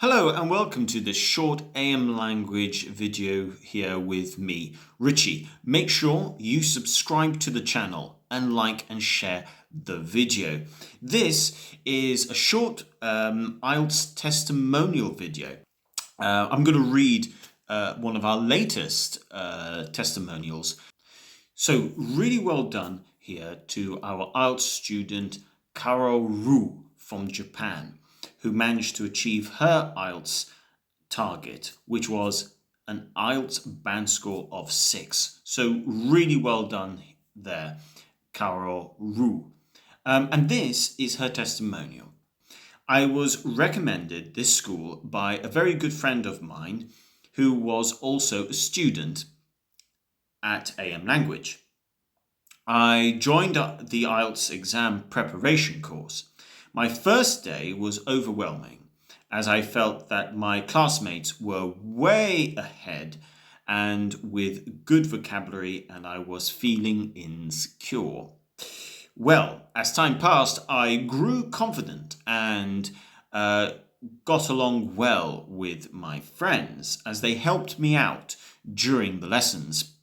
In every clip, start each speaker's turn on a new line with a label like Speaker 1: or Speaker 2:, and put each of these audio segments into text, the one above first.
Speaker 1: Hello and welcome to this short AM language video here with me, Richie. Make sure you subscribe to the channel and like and share the video. This is a short IELTS testimonial video. I'm going to read one of our latest testimonials. So really well done here to our IELTS student Kaoru from Japan, who managed to achieve her IELTS target, which was an IELTS band score of 6. So really well done there, Kaoru. And this is her testimonial. I was recommended this school by a very good friend of mine who was also a student at AM Language. I joined the IELTS exam preparation course. My first day was overwhelming as I felt that my classmates were way ahead and with good vocabulary, and I was feeling insecure. Well, as time passed, I grew confident and got along well with my friends as they helped me out during the lessons.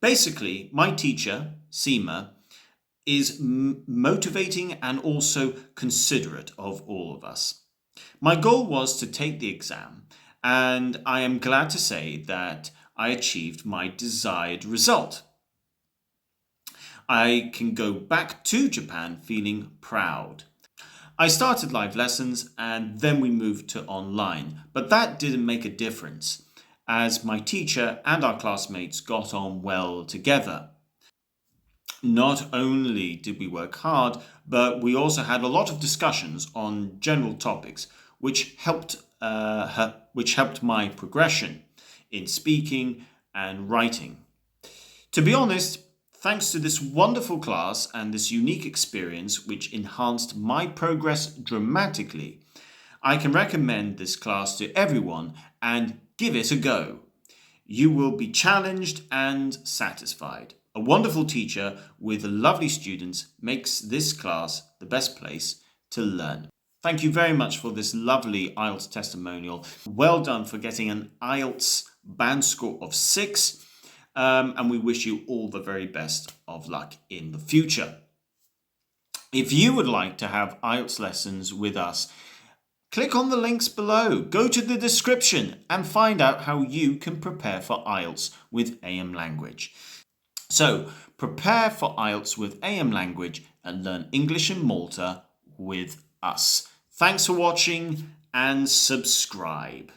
Speaker 1: Basically, my teacher, Seema, is motivating and also considerate of all of us. My goal was to take the exam, and I am glad to say that I achieved my desired result. I can go back to Japan feeling proud. I started live lessons and then we moved to online, but that didn't make a difference as my teacher and our classmates got on well together. Not only did we work hard, but we also had a lot of discussions on general topics, which helped my progression in speaking and writing. To be honest, thanks to this wonderful class and this unique experience, which enhanced my progress dramatically, I can recommend this class to everyone and give it a go. You will be challenged and satisfied. A wonderful teacher with lovely students makes this class the best place to learn. Thank you very much for this lovely IELTS testimonial. Well done for getting an IELTS band score of 6. And we wish you all the very best of luck in the future. If you would like to have IELTS lessons with us, click on the links below, go to the description and find out how you can prepare for IELTS with AM Language. So, prepare for IELTS with AM Language and learn English in Malta with us. Thanks for watching and subscribe.